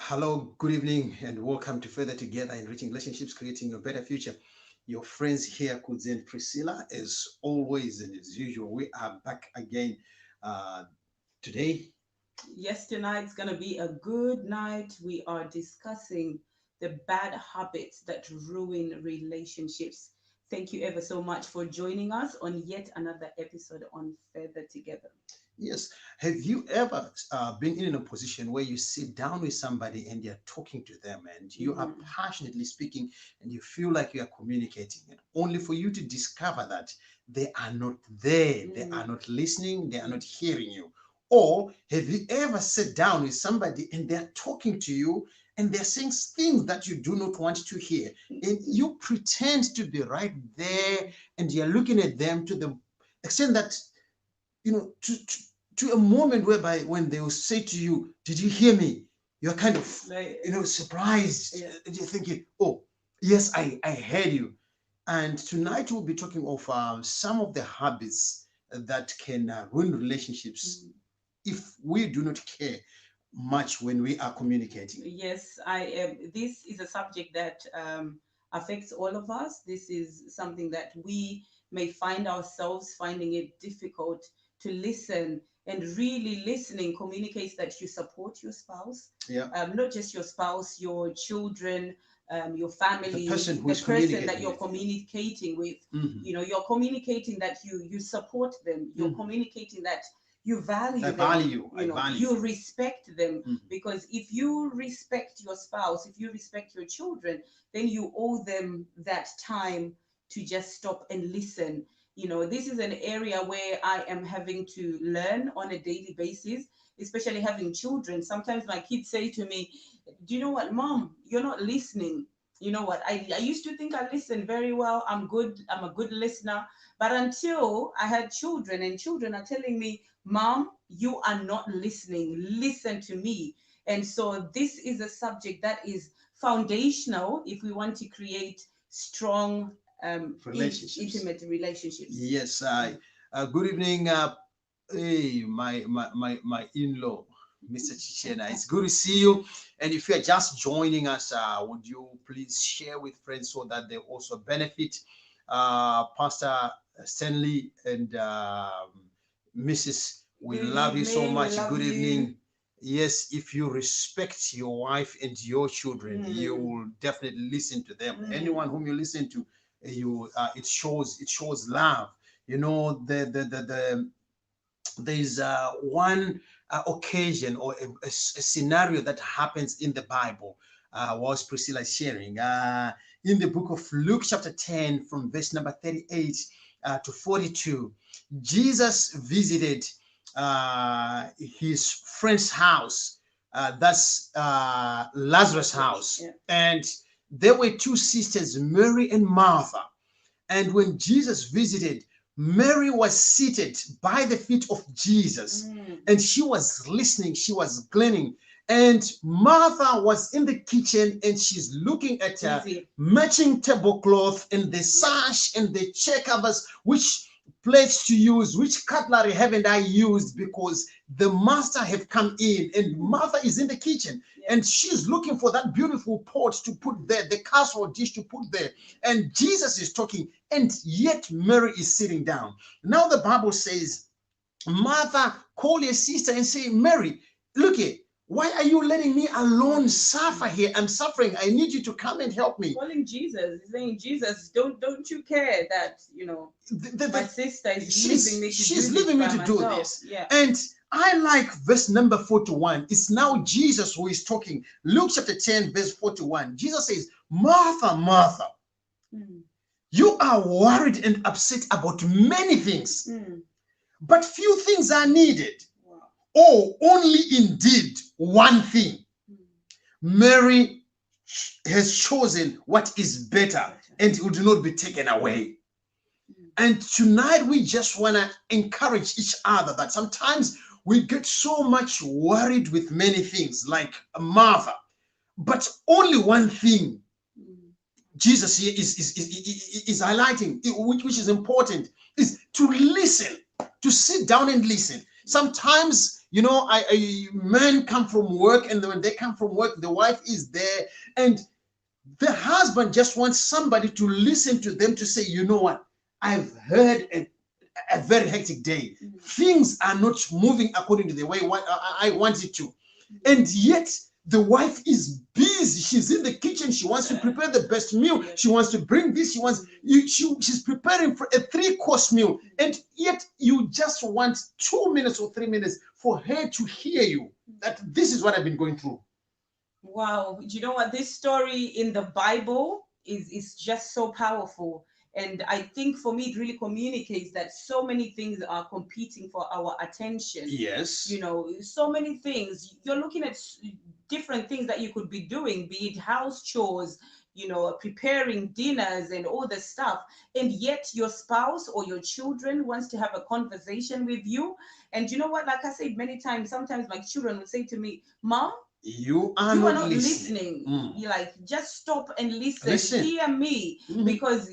Hello, good evening, and welcome to Further Together, Enriching Relationships, Creating a Better Future. Your friends here, Kudzie and Priscilla, as always and as usual, we are back again uh, today. Yes, tonight's going to be a good night. We are discussing the bad habits that ruin relationships. Thank you ever so much for joining us on yet another episode on Further Together. Yes, have you ever been in a position where you sit down with somebody and you're talking to them and you are Mhm. passionately speaking and you feel like you are communicating, and only for you to discover that they are not there, they are Mm. not listening, they are not Mm. hearing you? Or have you ever sat down with somebody and they're talking to you and they're saying things that you do not want to hear, and you pretend to be right there and you're looking at them to the extent that you know to a moment whereby when they will say to you, did you hear me? You're kind of Like, surprised, yeah. and you're thinking, oh yes, I heard you. And tonight we'll be talking of some of the habits that can ruin relationships Mm. if we do not care much when we are communicating. Yes, I am. This is a subject that affects all of us. This is something that we may find ourselves finding it difficult to listen. And really, listening communicates that you support your spouse, Yeah, not just your spouse, your children, your the family, person who the is person that communicating you're with you. communicating with. Mhm. You're communicating that you support them. You're Mhm. communicating that you I value them. value, I value. You respect them, Mhm. because if you respect your spouse, if you respect your children, then you owe them that time to just stop and listen. This is an area where I am having to learn on a daily basis, especially having children. Sometimes my kids say to me, do you know what, mom, you're not listening. You know what, I used to think I listen very well. I'm a good listener. But until I had children, and children are telling me, mom, you are not listening. Listen to me. And so this is a subject that is foundational if we want to create strong, Relationships. intimate relationships. Yes, I. Good evening, hey, my in-law, Mr. Chichena. It's good to see you. And if you are just joining us, would you please share with friends so that they also benefit? Pastor Stanley and Mrs. We Good love you so evening. We much. love Good you. evening. Yes, if you respect your wife and your children, you Mm, will definitely listen to them. Anyone mm, whom you listen to, you it shows love. There's one occasion or a scenario that happens in the Bible, was Priscilla sharing in the book of Luke chapter 10 from verse number 38 to 42. Jesus visited his friend's house, that's Lazarus' Lazarus. house, Yeah. and there were two sisters, Mary and Martha. And when Jesus visited, Mary was seated by the feet of Jesus, Mm, and she was listening, she was gleaning. And Martha was in the kitchen and she's looking at busy. matching tablecloth and the Yep. sash and the chair covers, which plates to use, which cutlery haven't I used, because the master have come in, and Mm, Martha is in the kitchen yep. and she's looking for that beautiful pot to put there, the casserole dish to put there, and Jesus is talking, and yet Mary is sitting down. Now the Bible says, Martha called her sister and say, Mary, look here, why are you letting me alone Mm, suffer mm. here? I'm suffering. I need you to come and help me. Calling Jesus, he's saying, Jesus, don't you care that The, the, my the, sister is leaving she's me to do she's this leaving me by to do myself? this. Yeah. And I like verse number 41. It's now Mm, Jesus who is talking. Luke chapter 10, verse 41. Jesus says, Martha, Martha, mm, you are worried and upset about many things, mm. but few things are needed. Wow. Oh, only indeed one thing. Mm, Mary has chosen what is better, better. and it will not be taken away. Mm, And tonight we just want to encourage each other that sometimes we get so much worried with many things, like Martha, but only one thing mm, Jesus here is highlighting, which is important, is to listen, to sit down and listen. mm, Sometimes Men come from work, and when they come from work, the wife is there, and the husband just wants somebody to listen to them to say, you know what, I've heard a very hectic day. Things are not moving according to the way I want it to. And yet the wife is busy. She's in the kitchen. She wants to prepare the best meal. She wants to bring this. She's preparing for a 3-course meal. And yet you just want 2 minutes or 3 minutes for her to hear you. That this is what I've been going through. Wow. You know what? This story in the Bible is just so powerful. And I think for me, it really communicates that so many things are competing for our attention. Yes. So many things. You're looking at different things that you could be doing, be it house chores, preparing dinners and all the stuff. And yet your spouse or your children wants to have a conversation with you. And you know what? Like I said many times, sometimes my children will say to me, Mom, you are not listening. You're like, just stop and listen. Hear me. Because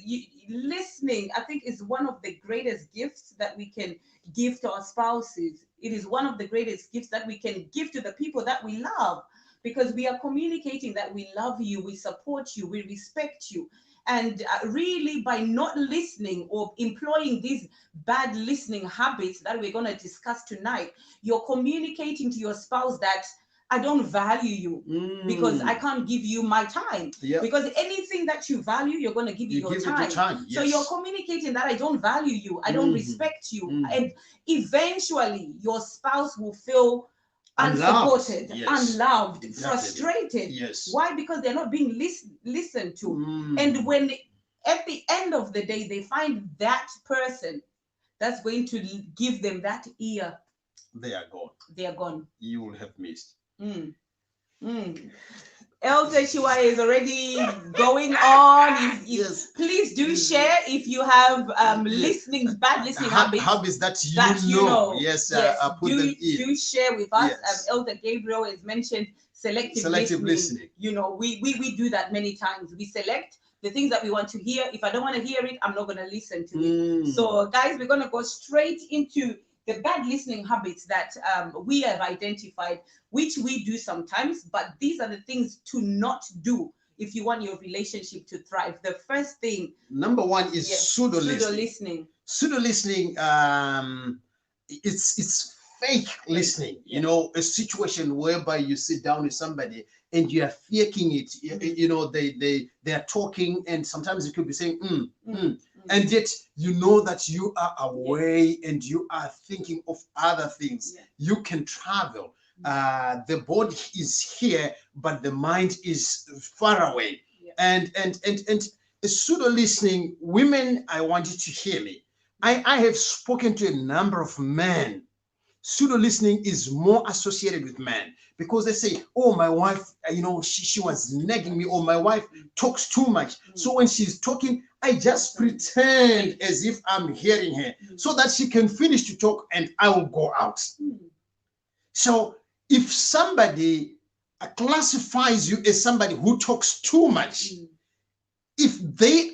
listening, I think, is one of the greatest gifts that we can give to our spouses. It is one of the greatest gifts that we can give to the people that we love, because we are communicating that we love you, we support you, we respect you. And really, by not listening or employing these bad listening habits that we're going to discuss tonight, you're communicating to your spouse that I don't value you because I can't give you my time. Yep. Because anything that you value, you're going to give your time. Yes. So you're communicating that I don't value you, I don't respect you. And eventually your spouse will feel unsupported, unloved, frustrated. Yes. Why? Because they're not being listened to. And when at the end of the day they find that person that's going to give them that ear, they are gone. They are gone. You will have missed. Elder Chiwa is already going on. Yes. Please do share if you have bad listening habits that you know. Yes, put them in. Do share with us. Elder Gabriel has mentioned selective listening. We do that many times. We select the things that we want to hear. If I don't want to hear it, I'm not going to listen to it. So guys, we're going to go straight into the bad listening habits that we have identified, which we do sometimes, but these are the things to not do if you want your relationship to thrive. The first thing, number one, is pseudo listening. Pseudo listening, it's fake listening. A situation whereby you sit down with somebody and you are faking it. They are talking, and sometimes you could be saying and yet you know that you are away and you are thinking of other things. You can travel. The body is here, but the mind is far away. And pseudo listening, women, I want you to hear me. I have spoken to a number of men. Pseudo listening is more associated with men, because they say, oh, my wife, she was nagging me, or my wife talks too much. So when she's talking, I just pretend as if I'm hearing her so that she can finish to talk and I will go out. So if somebody classifies you as somebody who talks too much, if they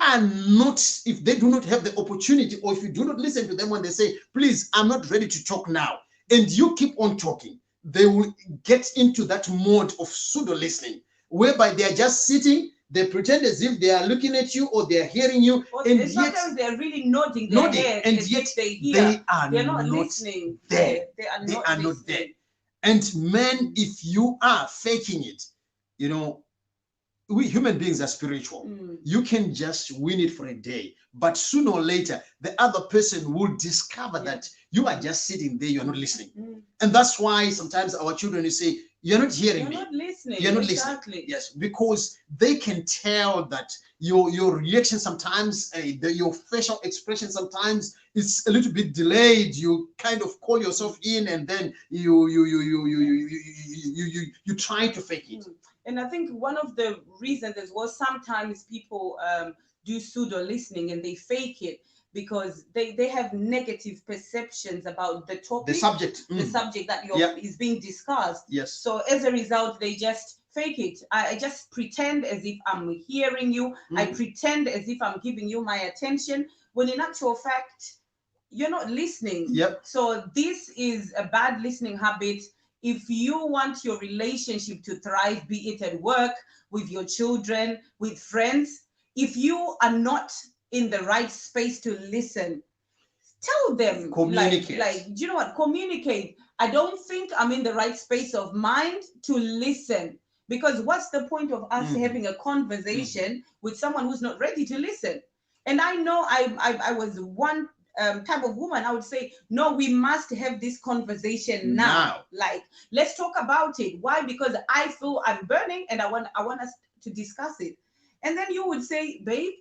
do not have the opportunity, or if you do not listen to them when they say, please, I'm not ready to talk now, and you keep on talking, they will get into that mode of pseudo listening, whereby they are just sitting, they pretend as if they are looking at you or they are hearing you, and sometimes they're really nodding their head, and yet they're not listening. They are not there. And men, if you are faking it, we human beings are spiritual. You can just win it for a day, but sooner or later, the other person will discover that you are just sitting there, you're not listening. And that's why sometimes our children will say, you're not hearing me. You're not listening. You're not listening. Yes, because they can tell that your reaction sometimes, your facial expression sometimes is a little bit delayed. You kind of call yourself in, and then you try to fake it. And I think one of the reasons as well, sometimes people do pseudo listening and they fake it because they have negative perceptions about the topic, the subject that is being discussed. Yes. So as a result, they just fake it. I just pretend as if I'm hearing you. I pretend as if I'm giving you my attention, when in actual fact, you're not listening. Yep. So this is a bad listening habit. If you want your relationship to thrive, be it at work, with your children, with friends, if you are not in the right space to listen, tell them. Communicate. Do you know what? Communicate. I don't think I'm in the right space of mind to listen. Because what's the point of us having a conversation with someone who's not ready to listen? And I know I was one type of woman. I would say, no, we must have this conversation now. Like, let's talk about it. Why? Because I feel I'm burning and I want us to discuss it. And then you would say, babe,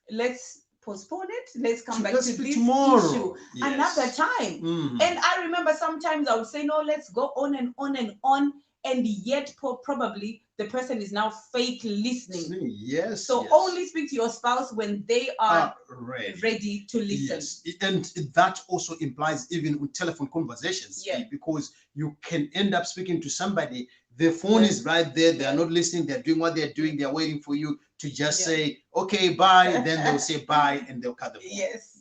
let's postpone it. Let's come back to this issue another time. And I remember sometimes I would say, no, let's go on and on and on. And yet probably the person is now fake listening. Yes. So only speak to your spouse when they are ready to listen. Yes. And that also implies even with telephone conversations. Yeah. Because you can end up speaking to somebody, their phone is right there, they are not listening, they're doing what they're doing, they're waiting for you to just say, okay, bye, and then they'll say bye and they'll cut the phone. Yes.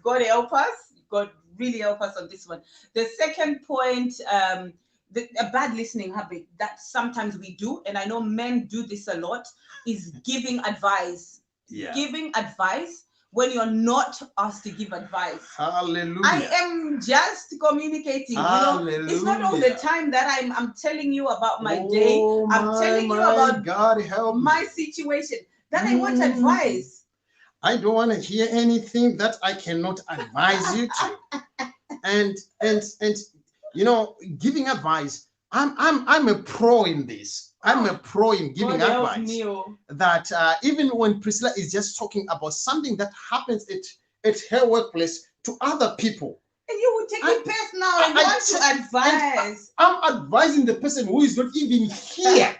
God help us. God really help us on this one. The second point, a bad listening habit that sometimes we do, and I know men do this a lot, is giving advice. Yeah. Giving advice when you're not asked to give advice. Hallelujah. I am just communicating. Hallelujah. You know, it's not all the time that I'm telling you about my day. I'm telling you about God help my situation. That I want advice. I don't want to hear anything that I cannot advise you to. And you know, giving advice, I'm a pro in this. I'm a pro in giving advice. That even when Priscilla is just talking about something that happens at her workplace to other people, and you would take it personal and want to advise. I'm advising the person who is not even here.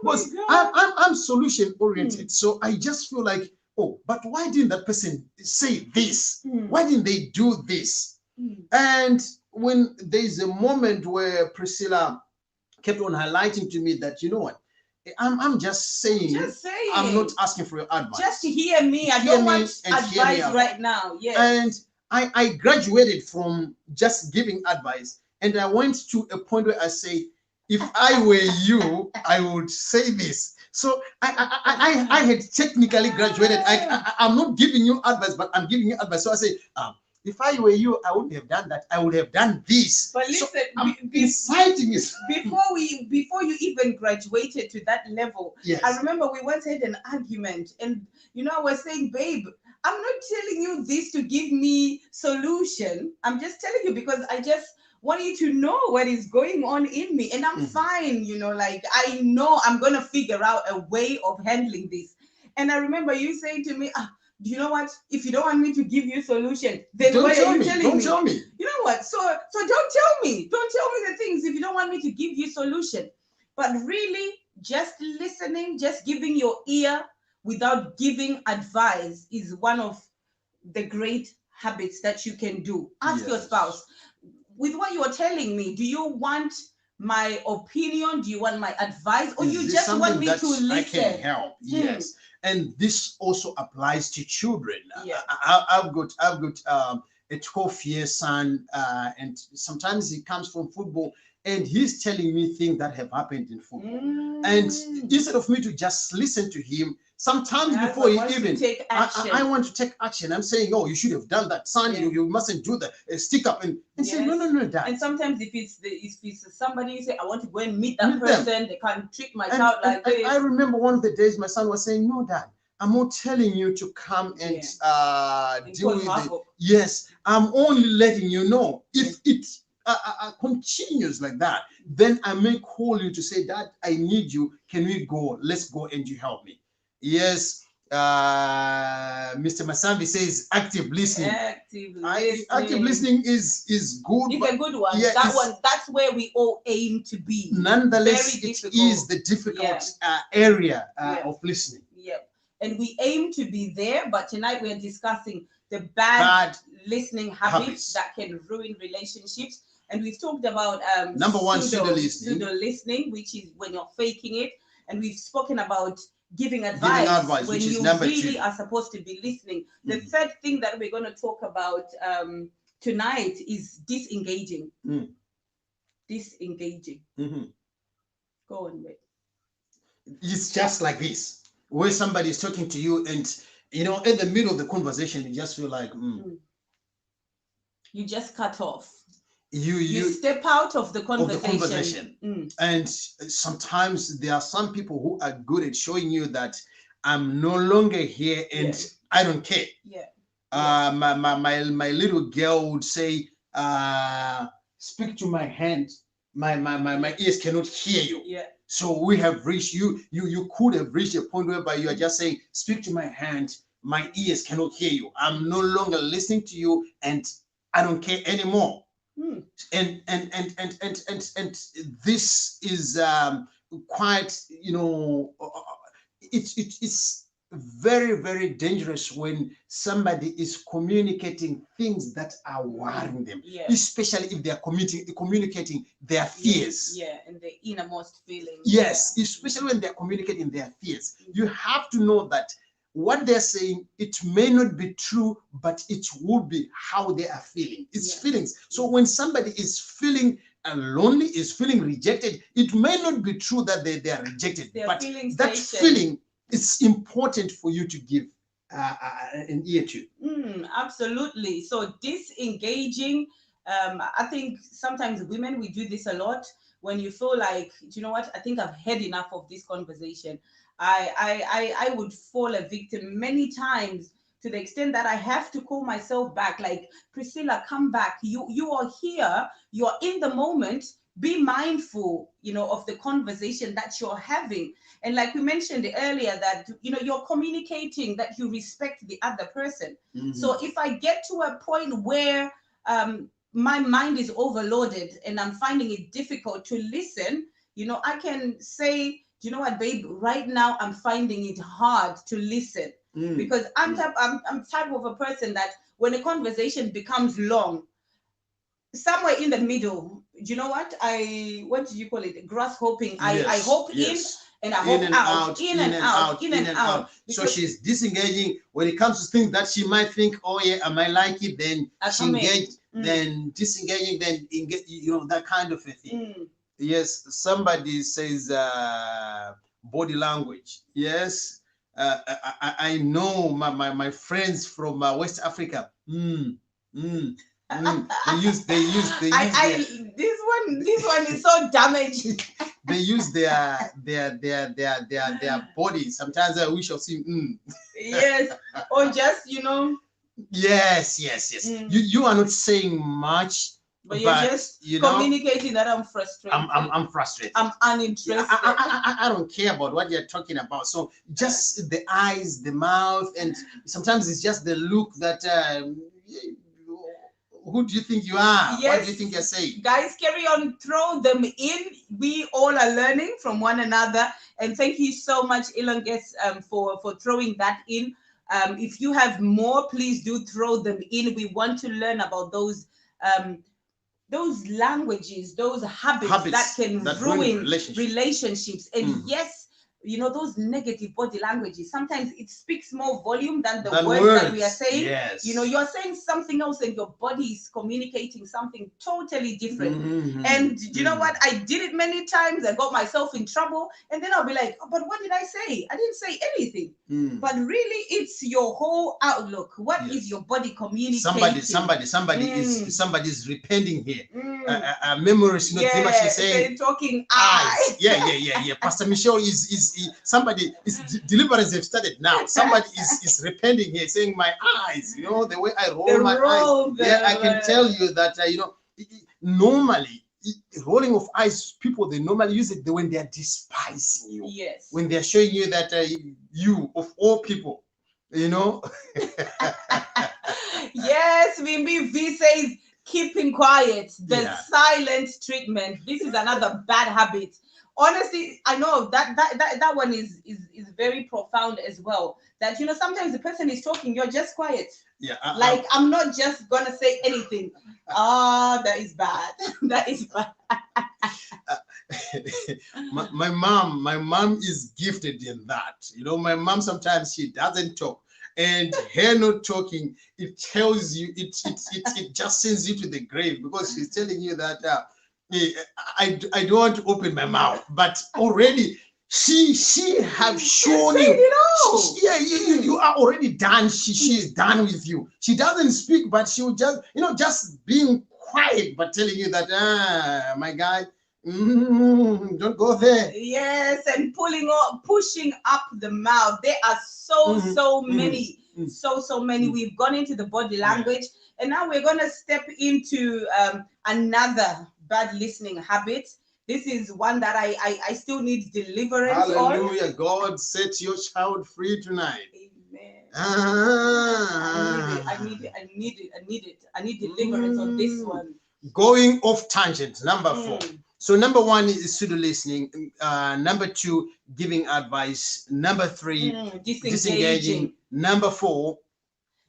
Because I'm solution oriented, so I just feel like, oh, but why didn't that person say this? Why didn't they do this? And when there's a moment where Priscilla kept on highlighting to me that, you know what, I'm just saying, I'm not asking for your advice. Just hear me. I don't want advice right now. Yes. And I graduated from just giving advice, and I went to a point where I say, if I were you, I would say this. So I had technically graduated. I'm not giving you advice, but I'm giving you advice. So I say, if I were you, I wouldn't have done that. I would have done this. But listen, so inciting is before you even graduated to that level. Yes. I remember we once had an argument, and I was saying, babe, I'm not telling you this to give me solution. I'm just telling you because I just want you to know what is going on in me, and I'm fine. Like I know I'm gonna figure out a way of handling this. And I remember you saying to me, do you know what? If you don't want me to give you solution, then don't why tell are you me. telling Don't me? tell me. You know what? So don't tell me. Don't tell me the things if you don't want me to give you solution. But really, just listening, just giving your ear without giving advice is one of the great habits that you can do. Ask your spouse, with what you are telling me, do you want my opinion? Do you want my advice? Or you just want me to listen? I can help. Yes. And this also applies to children. Yeah. I've got a 12-year son, and sometimes he comes from football, and he's telling me things that have happened in football. And instead of me to just listen to him, sometimes before he even take action. I want to take action. I'm saying, oh, you should have done that, son. You mustn't do that. Stick up and say, no, Dad. And sometimes if it's somebody, you say, I want to go and meet that person. They can't treat my child like this. I remember one of the days my son was saying, no, Dad, I'm not telling you to come and deal with it. Yes, I'm only letting you know. If it continues like that, then I may call you to say, Dad, I need you. Can we go? Let's go and you help me. Yes, Mr. Masambi says active listening. Active listening is good. It's a good one. Yeah, that's where we all aim to be. Nonetheless, it is the difficult area of listening. Yep. And we aim to be there, but tonight we're discussing the bad listening habits that can ruin relationships. And we've talked about number one, pseudo listening, which is when you're faking it. And we've spoken about giving advice, when which is you number really 2. are supposed to be listening. The Mhm. third thing that we're going to talk about tonight is disengaging. Disengaging. Mhm. Go on, wait. It's just like this, where somebody is talking to you, and in the middle of the conversation, you just feel like you just cut off. You You step out of the conversation. And sometimes there are some people who are good at showing you that I'm no longer here and I don't care. My little girl would say, speak to my hand. My ears cannot hear you. So we have reached you could have reached a point whereby you are just saying, speak to my hand, my ears cannot hear you. I'm no longer listening to you and I don't care anymore. And this is quite, it's very, very dangerous when somebody is communicating things that are worrying them, especially if they are communicating their fears. And the innermost feelings. Yes, especially when they're communicating their fears. You have to know that what they're saying, it may not be true, but it will be how they are feeling. It's feelings. So when somebody is feeling lonely, is feeling rejected, it may not be true that they are rejected, but that feeling, it's important for you to give an ear to. Absolutely. So disengaging, I think sometimes women, we do this a lot. When you feel like, you know what, I think I've had enough of this conversation. I would fall a victim many times, to the extent that I have to call myself back, like, Priscilla, come back. You are here. You're in the moment. Be mindful, of the conversation that you're having. And like we mentioned earlier, that, you're communicating that you respect the other person. So if I get to a point where my mind is overloaded and I'm finding it difficult to listen, I can say, you know what, babe, right now I'm finding it hard to listen, because I'm type of a person that when a conversation becomes long, somewhere in the middle, you know what do you call it? Grass hopping. I hop in and I hop out, in and out. So she's disengaging when it comes to things that she might think, oh yeah, I might like it, then she engage, then disengaging, then engage, that kind of a thing. Yes, somebody says body language. Yes, I know my friends from West Africa. They use this one is so damaging. They use their body. Sometimes I wish of seeing yes, or just yes. You are not saying much, but you're just communicating that I'm frustrated. I'm frustrated. I'm uninterested. I don't care about what you're talking about. So just the eyes, the mouth, and sometimes it's just the look that who do you think you are? What do you think you're saying? Guys, carry on, throw them in. We all are learning from one another. And thank you so much, Ilonges, for throwing that in. If you have more, please do throw them in. We want to learn about those languages, those habits that can ruin relationships. And yes, those negative body languages, sometimes it speaks more volume than the words that we are saying. Yes. You're saying something else and your body is communicating something totally different. And you know what? I did it many times. I got myself in trouble. And then I'll be like, oh, but what did I say? I didn't say anything. But really, it's your whole outlook. What is your body communicating? Somebody's repenting here. Memories, she's saying talking eyes. Yeah. Pastor Michelle is somebody is deliverance have started now. Somebody is repenting here, saying my eyes, the way I roll my eyes. I can tell you that normally rolling of eyes, people, they normally use it when they are despising you. Yes. When they are showing you that you of all people, Yes, V says keeping quiet, the silent treatment. This is another bad habit. Honestly, I know that one is very profound as well. That sometimes the person is talking, you're just quiet. Like I'm not just gonna say anything. That is bad. That is bad. my mom is gifted in that. You know, my mom sometimes she doesn't talk, and her not talking, it tells you, it just sends you to the grave, because she's telling you that eh, I don't want to open my mouth, but already she have shown Said you. it all. Yeah, you are already done. She is done with you. She doesn't speak, but she will just, just being quiet, but telling you that, my guy, don't go there. Yes, and pushing up the mouth. There are so many, so many. We've gone into the body language, and now we're gonna step into another bad listening habit. This is one that I still need deliverance on. Hallelujah. God set your child free tonight. Amen. Ah. I need deliverance on this one. Going off tangent, number 4. Mm. So number 1 is pseudo listening. Number 2, giving advice. Number 3, disengaging. Number 4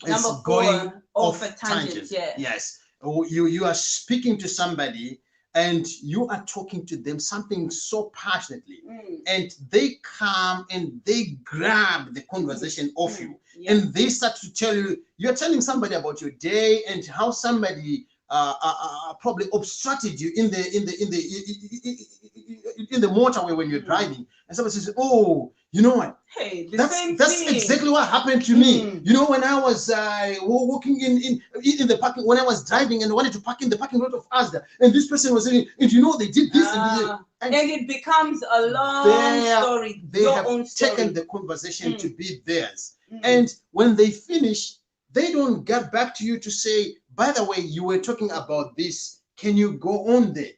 is going off a tangent. Yeah. Yes. You are speaking to somebody, and you are talking to them something so passionately, and they come and they grab the conversation off you, and they start to tell you, you're telling somebody about your day and how somebody probably obstructed you in the motorway when you're driving, and somebody says, "Oh, you know what? Hey, That's exactly what happened to me. You know, when I was walking in the parking, when I was driving and wanted to park in the parking lot of Asda, and this person was saying, and you know, they did this and it becomes a long story. They have taken the conversation to be theirs, and when they finish, they don't get back to you to say, by the way, you were talking about this. Can you go on there?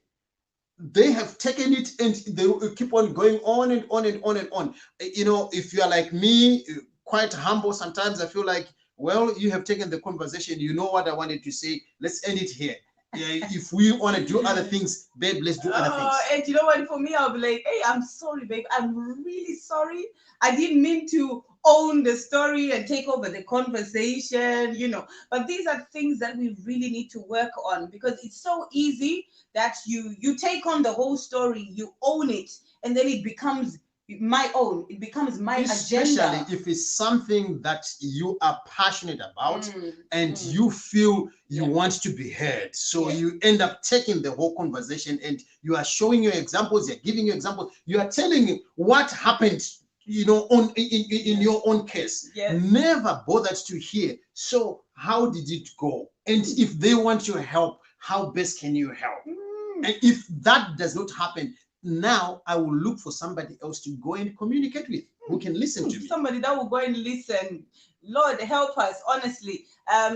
They have taken it and they will keep on going on and on and on and on. You know, if you are like me, quite humble, sometimes I feel like, well, you have taken the conversation. You know what I wanted to say. Let's end it here. If we want to do other things, babe, let's do other things. And you know what? For me, I'll be like, hey, I'm sorry, babe. I'm really sorry. I didn't mean to own the story and take over the conversation, you know. But these are things that we really need to work on, because it's so easy that you take on the whole story, you own it, and then it becomes my own. It becomes my agenda. Especially if it's something that you are passionate about and you feel you want to be heard. So you end up taking the whole conversation and you are showing your examples, you're giving your examples, you are telling what happened, you know, in your own case. Never bothered to hear. So how did it go? And if they want your help, how best can you help? And if that does not happen, now I will look for somebody else to go and communicate with, who can listen to me. Somebody that will go and listen. Lord, help us, honestly.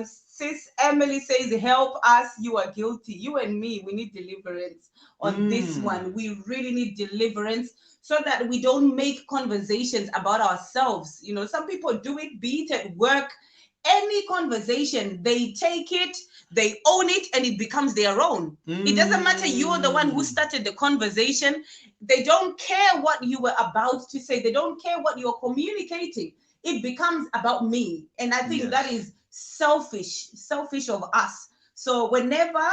Sis Emily says, help us, you are guilty. You and me, we need deliverance on this one. We really need deliverance so that we don't make conversations about ourselves. You know, some people do it, be it at work, any conversation, they take it, they own it, and it becomes their own. It doesn't matter, you're the one who started the conversation. They don't care what you were about to say. They don't care what you're communicating. It becomes about me. And I think that is selfish of us. So whenever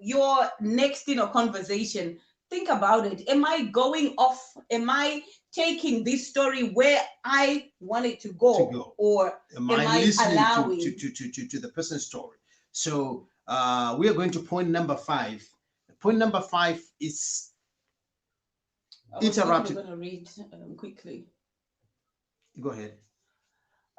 you're next in a conversation, think about it. Am I going off? Am I taking this story where I want it to go? Or am I listening allowing to the person's story? So we are going to point number 5. Point number 5 is interrupting. I'm going to read quickly. Go ahead.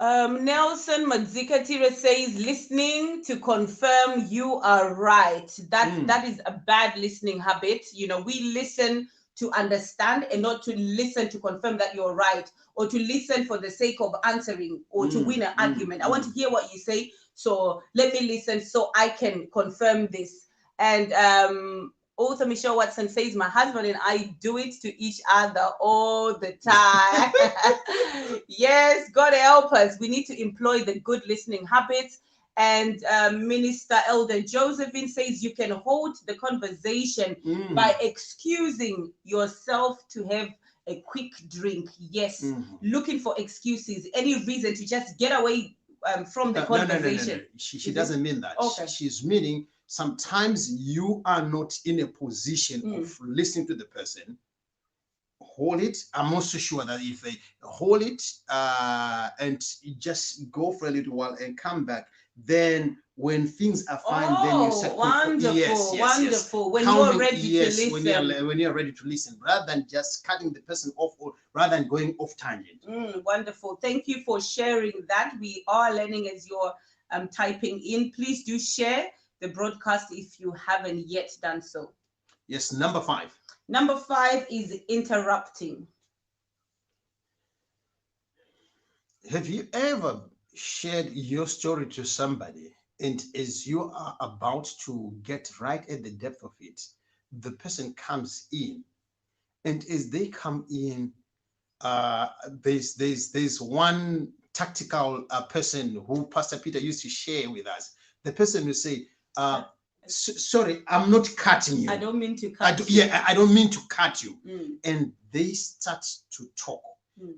Nelson Madzikatira says, listening to confirm you are right. That is a bad listening habit. You know, we listen to understand and not to listen to confirm that you're right, or to listen for the sake of answering or to win an argument. I want to hear what you say, so let me listen so I can confirm this. And author Michelle Watson says, my husband and I do it to each other all the time. Yes, God help us. We need to employ the good listening habits. And Minister Elder Josephine says you can hold the conversation by excusing yourself to have a quick drink. Yes, looking for excuses, any reason to just get away from the conversation. No. She doesn't mean that. Okay. She's meaning sometimes you are not in a position of listening to the person. Hold it. I'm also sure that if they hold it and just go for a little while and come back, then when things are fine, then you say, wonderful, yes, wonderful. When Count you're ready to listen. when you're ready to listen, rather than just cutting the person off, or rather than going off tangent. Wonderful. Thank you for sharing that. We are learning as you're typing in. Please do share the broadcast if you haven't yet done so. Yes, number 5. Number 5 is interrupting. Have you ever shared your story to somebody, and as you are about to get right at the depth of it, the person comes in, and as they come in, there's one tactical person who Pastor Peter used to share with us. The person will say, sorry, I'm not cutting you. I don't mean to cut you. Yeah, I don't mean to cut you. And they start to talk.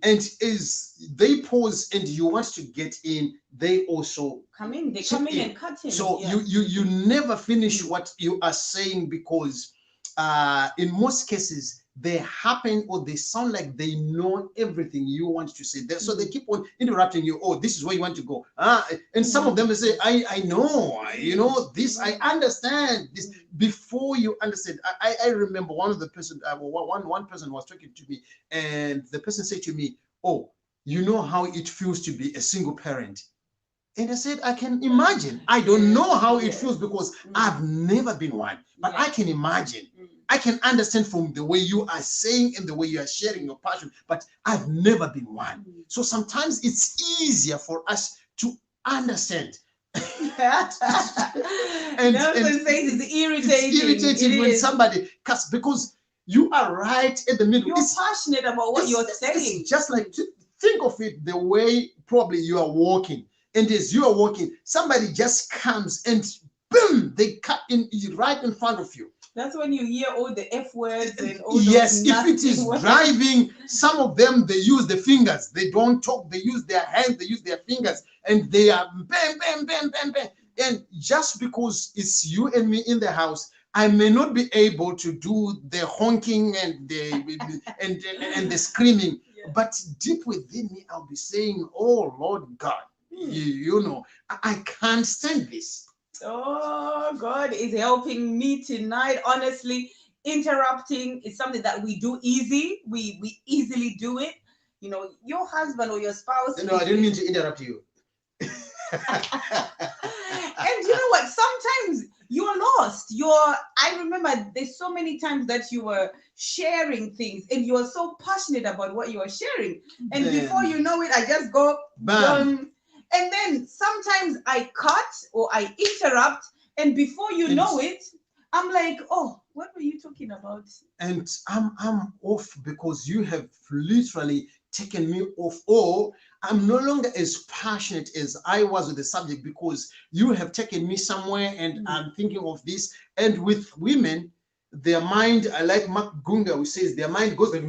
And as they pause and you want to get in, they also come in. They come in and cut in. So you never finish what you are saying, because in most cases they happen, or they sound like they know everything you want to say. So they keep on interrupting you. Oh, this is where you want to go. And some of them will say, I know, this, I understand this. Before you understand, I remember one of the person, one person was talking to me, and the person said to me, oh, you know how it feels to be a single parent. And I said, I can imagine. I don't know how it feels, because I've never been one, but I can imagine. I can understand from the way you are saying and the way you are sharing your passion, but I've never been one. So sometimes it's easier for us to understand. and it's irritating. It's irritating when somebody cuts, because you are right at the middle. You're passionate about what you're saying. It's just like, think of it the way probably you are walking. And as you are walking, somebody just comes and boom, they cut in right in front of you. That's when you hear all the F words and all yes, those if it is words. driving, some of them, they use the fingers. They don't talk. They use their hands. They use their fingers. And they are bam, bam, bam, bam, bam. And just because it's you and me in the house, I may not be able to do the honking and the and the screaming. Yeah. But deep within me, I'll be saying, oh, Lord God, you know, I can't stand this. Oh, God is helping me tonight. Honestly, interrupting is something that we do easy. We easily do it. You know, your husband or your spouse. No, I didn't mean to interrupt you. And you know what? Sometimes you're lost. I remember there's so many times that you were sharing things and you are so passionate about what you are sharing. And before you know it, I just go, bam. And then sometimes I cut or I interrupt, and before you know it, I'm like, oh, what were you talking about? And I'm off, because you have literally taken me off, or I'm no longer as passionate as I was with the subject, because you have taken me somewhere and I'm thinking of this. And with women, their mind, I like Mark Gunga, who says their mind goes like,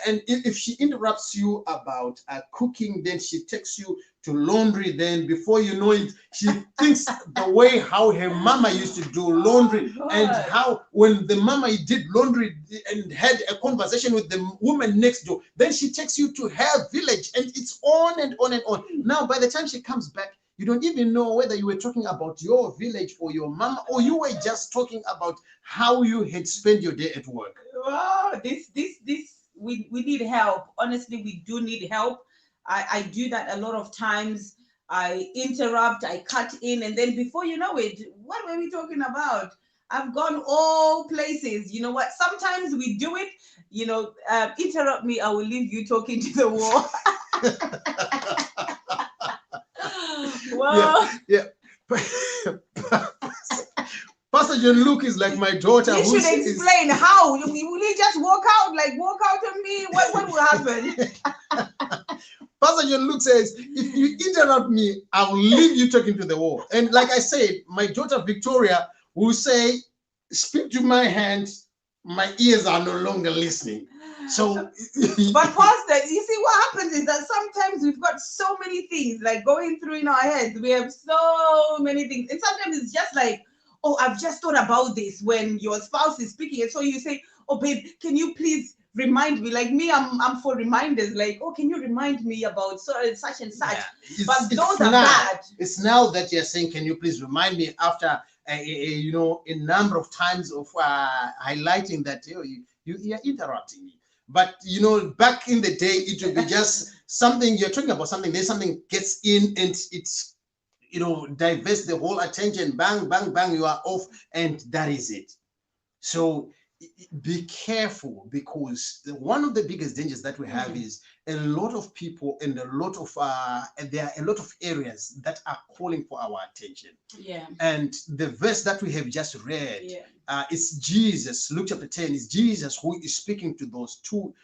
and if she interrupts you about cooking, then she takes you to laundry. Then before you know it, she thinks the way how her mama used to do laundry, and how when the mama did laundry and had a conversation with the woman next door, then she takes you to her village, and it's on and on and on. Now, by the time she comes back, you don't even know whether you were talking about your village or your mama, or you were just talking about how you had spent your day at work. Wow, we need help. Honestly, we do need help. I do that a lot of times. I interrupt, I cut in, and then before you know it, what were we talking about? I've gone all places. You know what? Sometimes we do it. You know, interrupt me, I will leave you talking to the wall. Well, yeah. Pastor John Luke is like my daughter. You should explain how. Will you just walk out on me? What will happen? Pastor John Luke says, if you interrupt me, I will leave you talking to the wall. And like I said, my daughter Victoria will say, speak to my hand, my ears are no longer listening. So, but Pastor, you see what happens is that sometimes we've got so many things like going through in our heads. We have so many things, and sometimes it's just like, oh, I've just thought about this when your spouse is speaking. And so you say, oh, babe, can you please remind me? Like me, I'm for reminders. Like, oh, can you remind me about such and such? Yeah, But those are now, bad. It's now that you're saying, can you please remind me after, you know, a number of times of highlighting that you're interrupting me. But, you know, back in the day, it would be just something, you're talking about something, then something gets in and it's, you know, divest the whole attention, bang, bang, bang, you are off, and that is it. So be careful, because one of the biggest dangers that we have is a lot of people and a lot of and there are a lot of areas that are calling for our attention. Yeah. And the verse that we have just read, it's Jesus, Luke chapter 10, is Jesus who is speaking to those two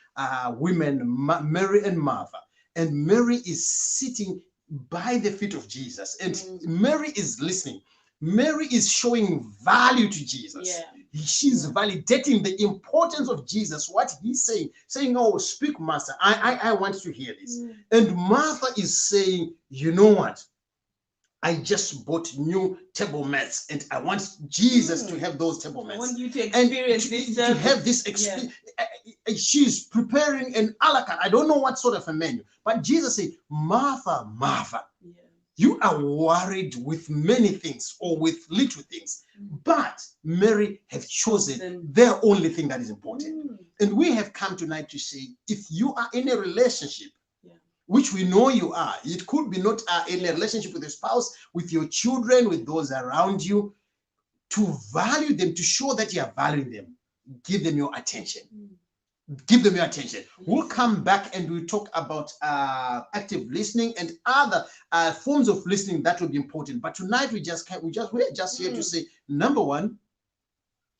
women, Mary and Martha. And Mary is sitting by the feet of Jesus, and Mary is listening. Mary is showing value to Jesus. Yeah. She's validating the importance of Jesus, what he's saying, oh, speak, master. I want to hear this. And Martha is saying, you know what? I just bought new table mats, and I want Jesus to have those table mats. I want you to experience this. To have this experience. She's preparing an a la carte. I don't know what sort of a menu, but Jesus said, Martha, Martha, you are worried with many things or with little things, but Mary have chosen their only thing that is important. And we have come tonight to say, if you are in a relationship, which we know you are, it could be not in a relationship with a spouse, with your children, with those around you, to value them, to show that you are valuing them, give them your attention. Give them your attention. We'll come back and we'll talk about active listening and other forms of listening that will be important. But tonight we're just here to say, number one,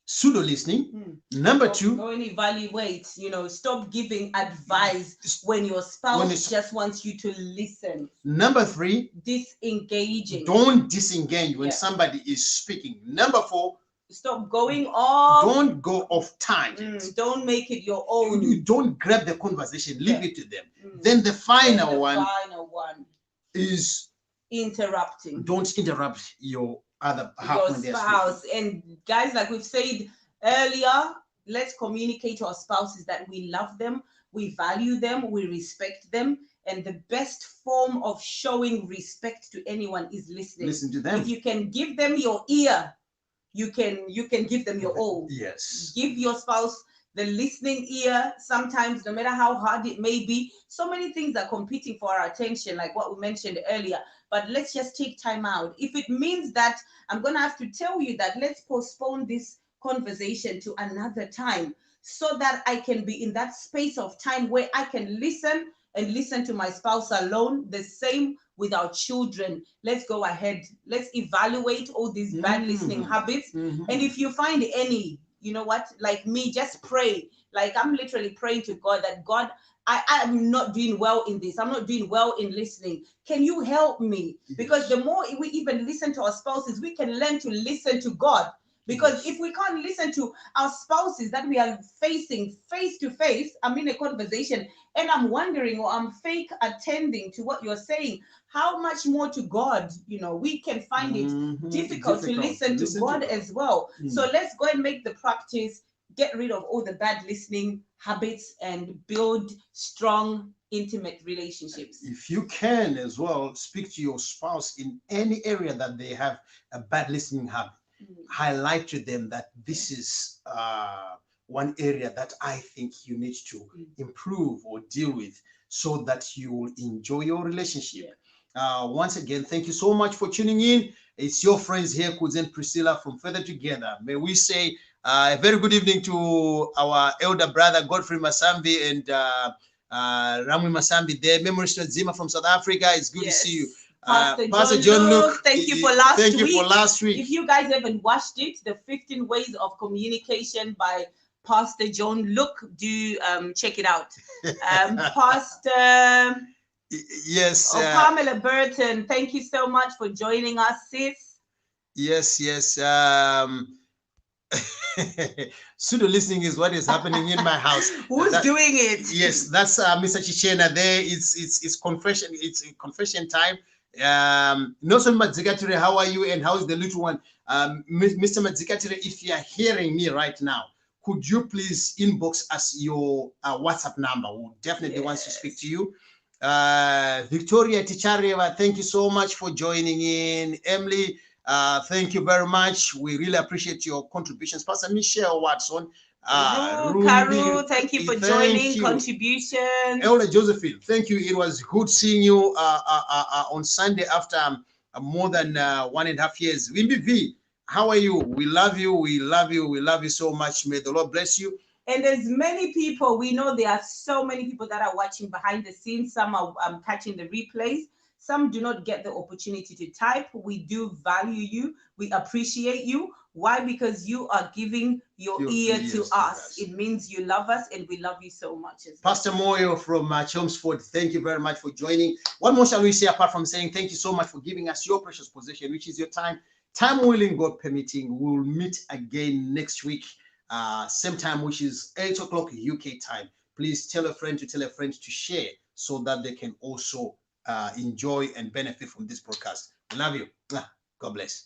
pseudo listening. Number two, go and evaluate. You know, stop giving advice when your spouse just wants you to listen. Number three, disengaging. Don't disengage when somebody is speaking. Number four, stop going off. Don't go off tangent. Don't make it your own. You don't grab the conversation. Leave it to them. Then the final one is interrupting. Don't interrupt your other half, your spouse. And guys, like we've said earlier, let's communicate to our spouses that we love them, we value them, we respect them. And the best form of showing respect to anyone is listening. Listen to them. If you can give them your ear, you can give them your all. Yes. Give your spouse the listening ear. Sometimes, no matter how hard it may be, so many things are competing for our attention, like what we mentioned earlier. But let's just take time out. If it means that I'm going to have to tell you that let's postpone this conversation to another time, so that I can be in that space of time where I can listen and listen to my spouse alone. The same with our children. Let's go ahead. Let's evaluate all these bad listening habits. And if you find any, you know what, like me, just pray. Like I'm literally praying to God that God, I'm not doing well in this. I'm not doing well in listening. Can you help me? Because the more we even listen to our spouses, we can learn to listen to God. Because if we can't listen to our spouses that we are facing face to face, I'm in a conversation and I'm wondering, or I'm fake attending to what you're saying, how much more to God? You know, we can find it difficult to listen to God as well. So let's go and make the practice, get rid of all the bad listening habits and build strong, intimate relationships. If you can as well, speak to your spouse in any area that they have a bad listening habit. Highlight to them that this is one area that I think you need to improve or deal with, so that you will enjoy your relationship. Once again, thank you so much for tuning in. It's your friends here, Kudzie and Priscilla from Further Together. May we say a very good evening to our elder brother Godfrey Masambi and Ramwi Masambi there. Memories to Zima from South Africa. It's good to see you. Pastor John Luke, thank you for last week. Thank you for last week. If you guys haven't watched it, the 15 Ways of Communication by Pastor John Luke, do check it out. Pastor Pamela Burton, thank you so much for joining us, sis. Yes. Pseudo listening is what is happening in my house. Who's doing it? Yes, that's Mr. Chichena there. It's confession. It's confession time. Nelson Madzikatire, how are you? And how is the little one? Mr. Madzikatire, if you are hearing me right now, could you please inbox us your WhatsApp number? We definitely want to speak to you. Victoria Tichareva, thank you so much for joining in. Emily, thank you very much. We really appreciate your contributions. Pastor Michelle Watson, Karu, thank you for joining. Contributions. Elder Josephine, thank you. It was good seeing you on Sunday after more than 1.5 years. Wimby V, how are you? We love you. We love you. We love you so much. May the Lord bless you. And there's many people, we know there are so many people that are watching behind the scenes. Some are catching the replays. Some do not get the opportunity to type. We do value you. We appreciate you. Why? Because you are giving your ear to us. It means you love us, and we love you so much. Pastor Moyo from Chelmsford, thank you very much for joining. What more shall we say apart from saying thank you so much for giving us your precious possession, which is your time. Time willing, God permitting, we'll meet again next week. Same time, which is 8 o'clock UK time. Please tell a friend to share so that they can also enjoy and benefit from this broadcast. We love you. God bless.